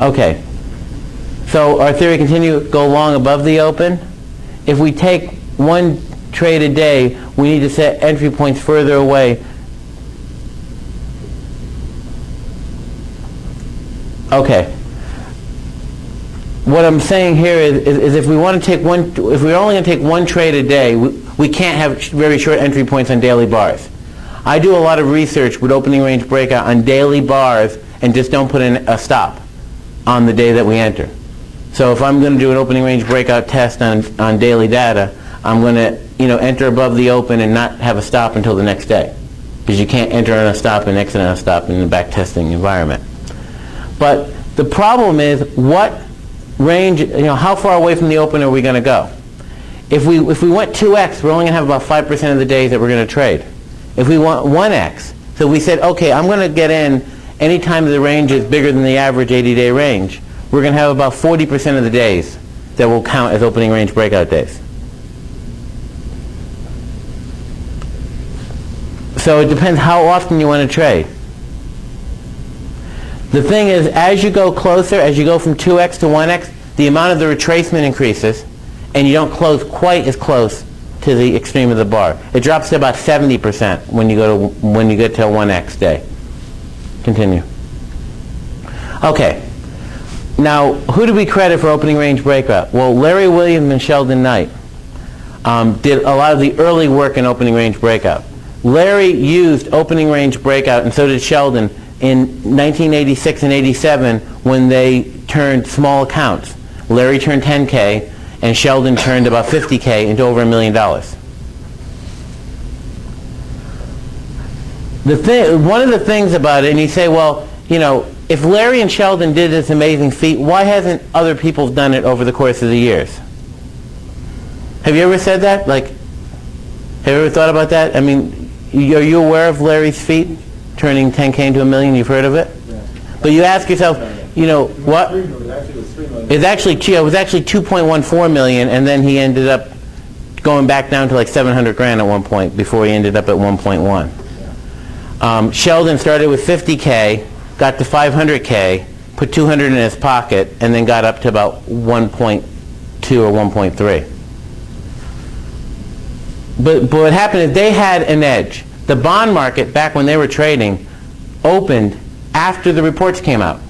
Okay. So our theory continue, go long above the open. If we take one trade a day, we need to set entry points further away. Okay. What I'm saying here is if we want to take if we're only going to take one trade a day, we can't have very short entry points on daily bars. I do a lot of research with opening range breakout on daily bars and just don't put in a stop on the day that we enter. So if I'm going to do an opening range breakout test on daily data, I'm going to enter above the open and not have a stop until the next day, because you can't enter on a stop and exit on a stop in the back testing environment. But the problem is, what range, how far away from the open are we going to go? If we went 2x, we're only going to have about 5% of the days that we're going to trade. If we want 1x, so we said, okay, I'm going to get in anytime the range is bigger than the average 80-day range, we're going to have about 40% of the days that will count as opening range breakout days. So it depends how often you want to trade. The thing is, as you go closer, as you go from 2x to 1x, the amount of the retracement increases, and you don't close quite as close to the extreme of the bar. It drops to about 70% when you get to a 1x day. Continue. Okay. Now, who do we credit for opening range breakout? Well, Larry Williams and Sheldon Knight did a lot of the early work in opening range breakout. Larry used opening range breakout, and so did Sheldon, in 1986 and 87 when they turned small accounts. Larry turned 10K, and Sheldon turned about 50K into over $1 million. One of the things about it, and you say, well, if Larry and Sheldon did this amazing feat, why hasn't other people done it over the course of the years? Have you ever said that? Have you ever thought about that? I mean, are you aware of Larry's feat, turning 10K into $1 million? You've heard of it? Yeah. But you ask yourself, what? It was actually 2.14 million, and then he ended up going back down to like 700 grand at one point before he ended up at 1.1. Sheldon started with 50K, got to 500K, put 200 in his pocket, and then got up to about 1.2 or 1.3. But what happened is they had an edge. The bond market, back when they were trading, opened after the reports came out.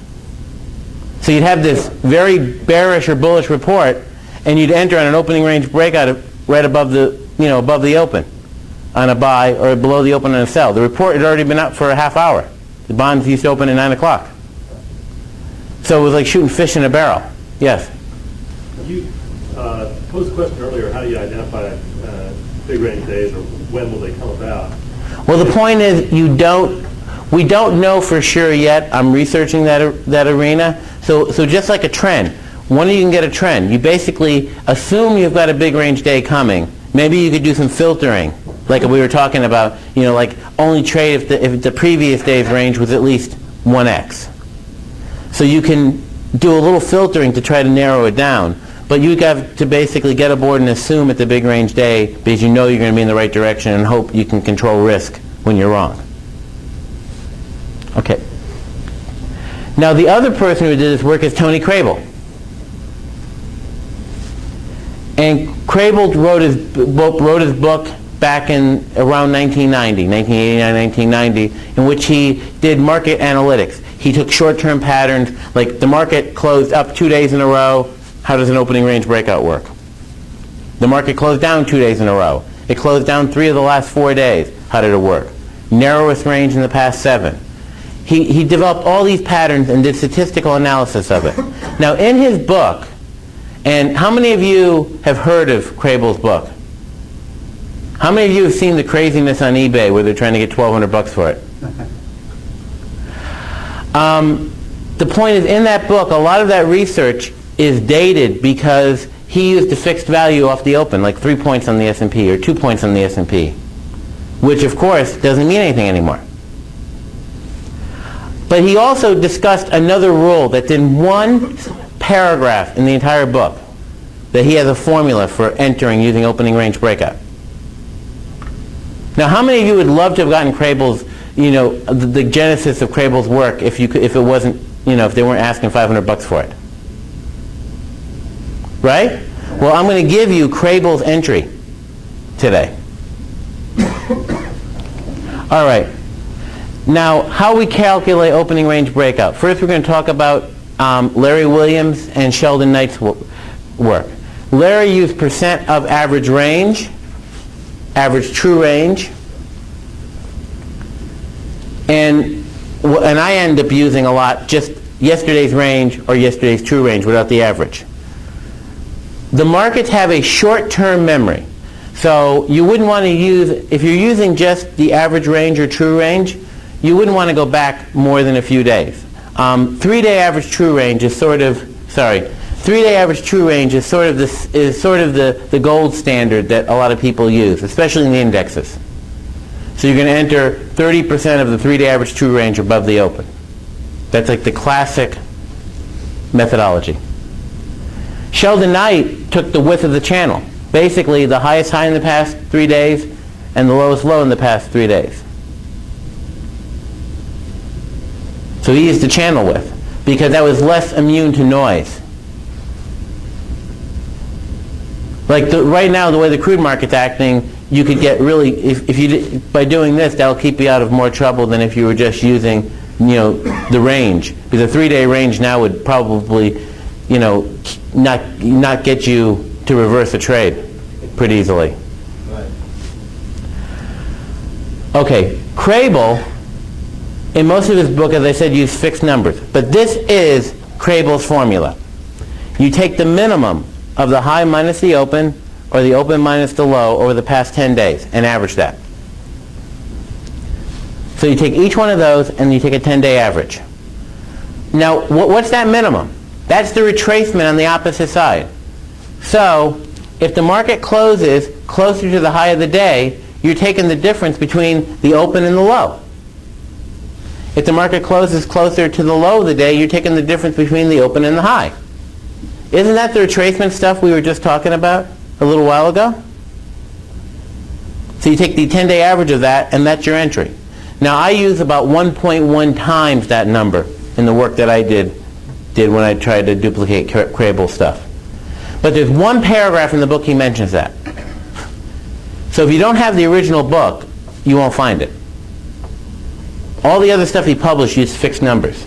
So you'd have this very bearish or bullish report, and you'd enter on an opening range breakout right above the open on a buy, or below the open on a sell. The report had already been out for a half hour. The bonds used to open at 9 o'clock. So it was like shooting fish in a barrel. Yes? You posed a question earlier, how do you identify big range days, or when will they come about? Well, the point is, we don't know for sure yet. I'm researching that arena. So just like a trend, when you can get a trend, you basically assume you've got a big range day coming. Maybe you could do some filtering, like we were talking about, like only trade if the previous day's range was at least 1x. So you can do a little filtering to try to narrow it down. But you have to basically get aboard and assume it's a big range day, because you know you're going to be in the right direction, and hope you can control risk when you're wrong. Okay. Now the other person who did this work is Tony Crabel. And Crabel wrote his book back in around 1989, 1990, in which he did market analytics. He took short-term patterns, like the market closed up 2 days in a row. How does an opening range breakout work? The market closed down 2 days in a row. It closed down 3 of the last 4 days. How did it work? Narrowest range in the past 7. He developed all these patterns and did statistical analysis of it. Now in his book, and how many of you have heard of Crabel's book? How many of you have seen the craziness on eBay where they're trying to get $1,200 for it? The point is, in that book, a lot of that research is dated because he used a fixed value off the open, like 3 points on the S&P or 2 points on the S&P, which of course doesn't mean anything anymore. But he also discussed another rule that's in one paragraph in the entire book, that he has a formula for entering using opening range breakout. Now, how many of you would love to have gotten Crabel's, the genesis of Crabel's work if it wasn't if they weren't asking $500 for it. Right? Well, I'm going to give you Crabel's entry today. All right. Now, how we calculate opening range breakout. First, we're going to talk about Larry Williams and Sheldon Knight's work. Larry used percent of average range, average true range, and I end up using a lot just yesterday's range or yesterday's true range without the average. The markets have a short-term memory. So you wouldn't want to use, if you're using just the average range or true range, you wouldn't want to go back more than a few days. 3-day average true range is sort of, 3-day average true range is sort of the gold standard that a lot of people use, especially in the indexes. So you're going to enter 30% of the 3-day average true range above the open. That's like the classic methodology. Sheldon Knight took the width of the channel. Basically, the highest high in the past 3 days and the lowest low in the past 3 days. So he used the channel width because that was less immune to noise. Like right now, the way the crude market's acting, you could get really, by doing this, that'll keep you out of more trouble than if you were just using, the range. Because a 3-day range now would probably, not get you to reverse a trade pretty easily. Right. Okay, Crabel, in most of his book, as I said, used fixed numbers. But this is Crabel's formula. You take the minimum of the high minus the open, or the open minus the low over the past 10 days, and average that. So you take each one of those, and you take a 10-day average. Now, what's that minimum? That's the retracement on the opposite side. So, if the market closes closer to the high of the day, you're taking the difference between the open and the low. If the market closes closer to the low of the day, you're taking the difference between the open and the high. Isn't that the retracement stuff we were just talking about a little while ago? So you take the 10-day average of that, and that's your entry. Now, I use about 1.1 times that number in the work that I did when I tried to duplicate Crabel stuff. But there's one paragraph in the book he mentions that. So if you don't have the original book, you won't find it. All the other stuff he published used fixed numbers.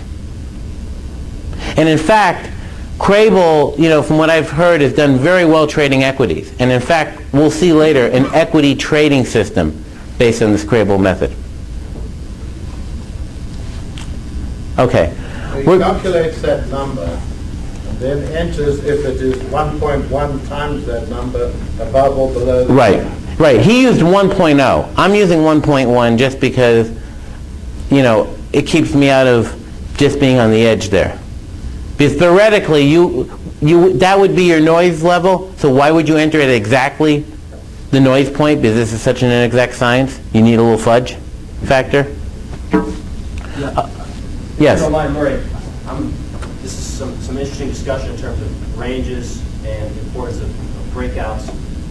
And in fact, Crabel, from what I've heard, has done very well trading equities. And in fact, we'll see later an equity trading system based on this Crabel method. Okay. So he calculates that number and then enters if it is 1.1 times that number above or below the Right. He used 1.0. I'm using 1.1 just because, it keeps me out of just being on the edge there. Because theoretically, that would be your noise level. So why would you enter at exactly the noise point? Because this is such an inexact science. You need a little fudge factor. Yes. If you don't mind, Murray, this is some interesting discussion in terms of ranges and the importance of breakouts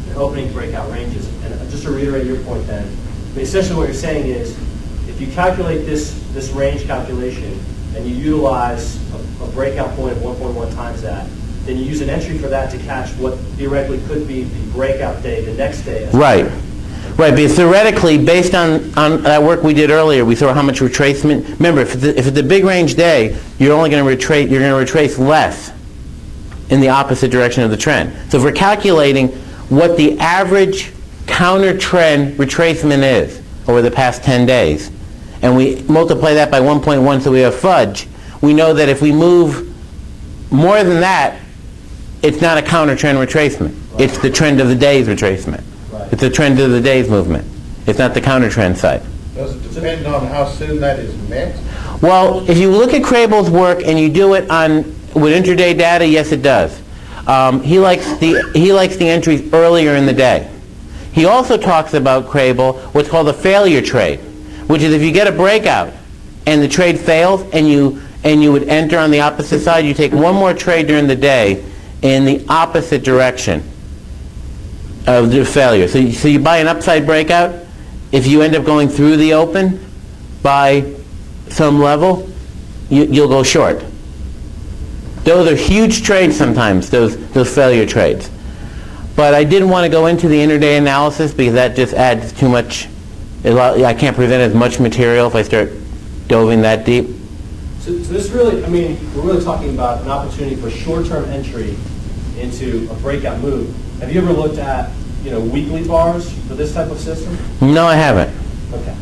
and opening breakout ranges. And just to reiterate your point then, essentially what you're saying is if you calculate this range calculation and you utilize a breakout point of 1.1 times that, then you use an entry for that to catch what theoretically could be the breakout day the next day. Right. Right, because theoretically, based on that work we did earlier, we saw how much retracement. Remember, if it's a big range day, you're only going to retrace. You're going to retrace less in the opposite direction of the trend. So if we're calculating what the average counter trend retracement is over the past 10 days, and we multiply that by 1.1, so we have fudge. We know that if we move more than that, it's not a counter trend retracement. It's the trend of the day's retracement. It's the trend of the day's movement. It's not the counter trend side. Does it depend on how soon that is met? Well, if you look at Crabel's work and you do it with intraday data, yes, it does. He likes the entries earlier in the day. He also talks about Crabel what's called a failure trade, which is if you get a breakout and the trade fails and you would enter on the opposite side, you take one more trade during the day in the opposite direction of the failure. So you buy an upside breakout. If you end up going through the open by some level, you'll go short. Those are huge trades sometimes, those failure trades. But I didn't want to go into the intraday analysis because that just adds too much. I can't present as much material if I start delving that deep. So this really, I mean, we're really talking about an opportunity for short-term entry into a breakout move. Have you ever looked at, weekly bars for this type of system? No, I haven't. Okay.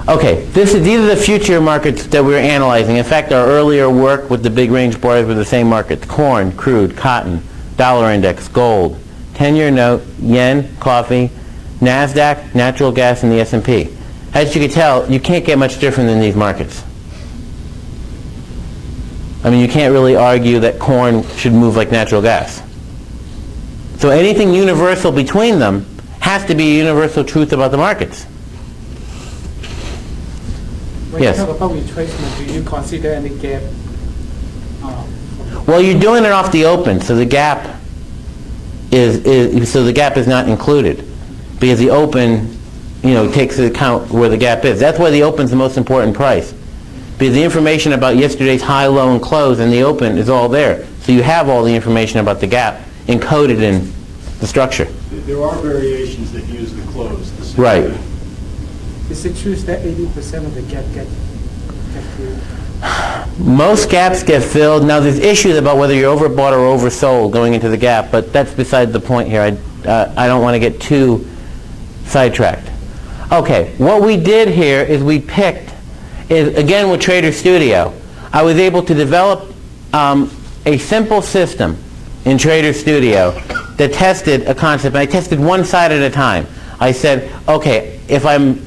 Okay, these are the future markets that we're analyzing. In fact, our earlier work with the big range bars were the same markets: corn, crude, cotton, dollar index, gold, 10-year note, yen, coffee, NASDAQ, natural gas, and the S&P. As you can tell, you can't get much different than these markets. I mean, you can't really argue that corn should move like natural gas. So anything universal between them has to be a universal truth about the markets. When Yes. you talk about retracement, do you consider any gap? Well, you're doing it off the open, so the gap is not included, because the open, takes into account where the gap is. That's why the open's the most important price, because the information about yesterday's high, low, and close in the open is all there. So you have all the information about the gap encoded in the structure. There are variations that use the close. The same Right. way. Is it true that 80% of the gap get filled? Most gaps get filled. Now, there's issues about whether you're overbought or oversold going into the gap, but that's beside the point here. I don't want to get too sidetracked. Okay, what we did here is we picked, again with Trader Studio, I was able to develop a simple system in Trader Studio that tested a concept. I tested one side at a time. I said, okay, if I'm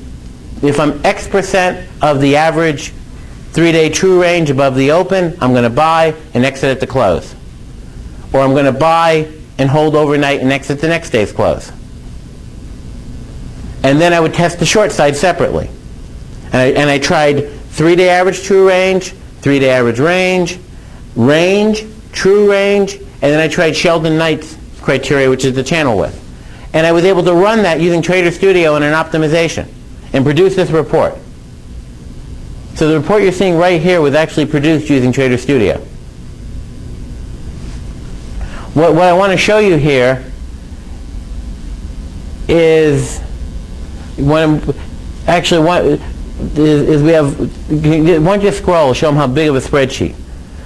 X% of the average 3-day true range above the open, I'm going to buy and exit at the close. Or I'm going to buy and hold overnight and exit the next day's close. And then I would test the short side separately. And I tried 3-day average true range, 3-day average range, true range, and then I tried Sheldon Knight's criteria, which is the channel width. And I was able to run that using Trader Studio in an optimization and produce this report. So the report you're seeing right here was actually produced using Trader Studio. What I want to show you here is we have, why don't you scroll, show them how big of a spreadsheet.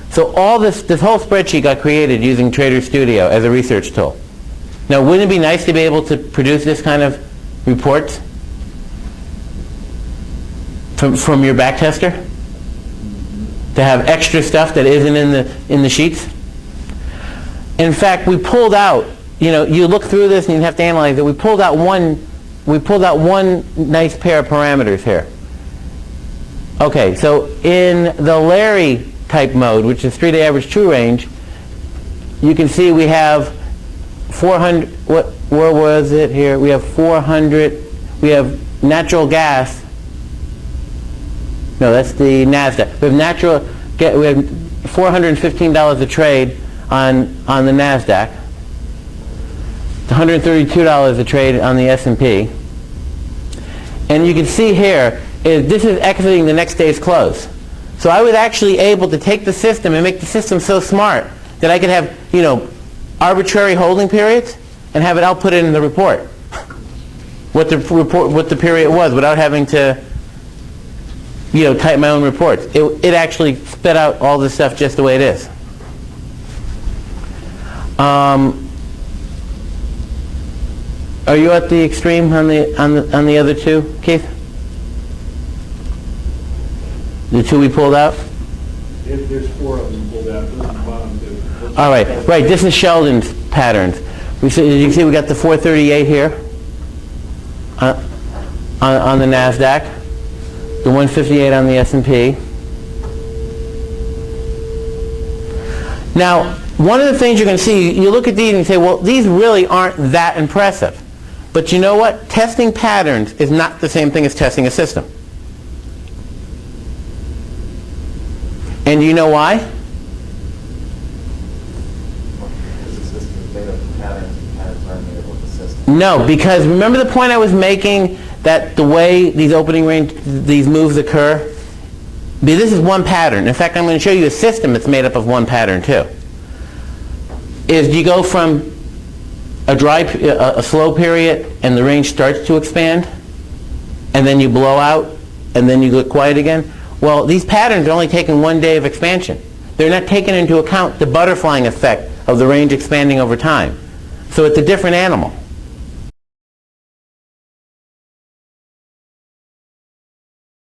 So all this whole spreadsheet got created using Trader Studio as a research tool. Now, wouldn't it be nice to be able to produce this kind of reports from your back tester? To have extra stuff that isn't in the sheets? In fact, we pulled out, you look through this and you have to analyze it. We pulled out one nice pair of parameters here. Okay, so in the Larry type mode, which is 3-day average true range, you can see we have 400, where was it here? We have 400, we have natural gas. No, that's the NASDAQ. We have $415 a trade on the NASDAQ. It's $132 a trade on the S&P. And you can see here, this is exiting the next day's close. So I was actually able to take the system and make the system so smart that I could have, arbitrary holding periods and have it outputted in the report. What the period was without having to, type my own reports. It actually spit out all this stuff just the way it is. Are you at the extreme on the other two, Keith? The two we pulled out? There's 4 of them pulled out. Those are the bottom 2. All right. This is Sheldon's patterns. As you can see, we got the 438 here on the NASDAQ, the 158 on the S&P. Now, one of the things you're going to see, you look at these and you say, well, these really aren't that impressive. But you know what? Testing patterns is not the same thing as testing a system. And do you know why? No, because remember the point I was making that the way these opening range, these moves occur This is one pattern. In fact, I'm going to show you a system that's made up of one pattern too. Is you go from a slow period and the range starts to expand, and then you blow out, and then you get quiet again. Well, these patterns are only taking 1 day of expansion. They're not taking into account the butterflying effect of the range expanding over time. So it's a different animal.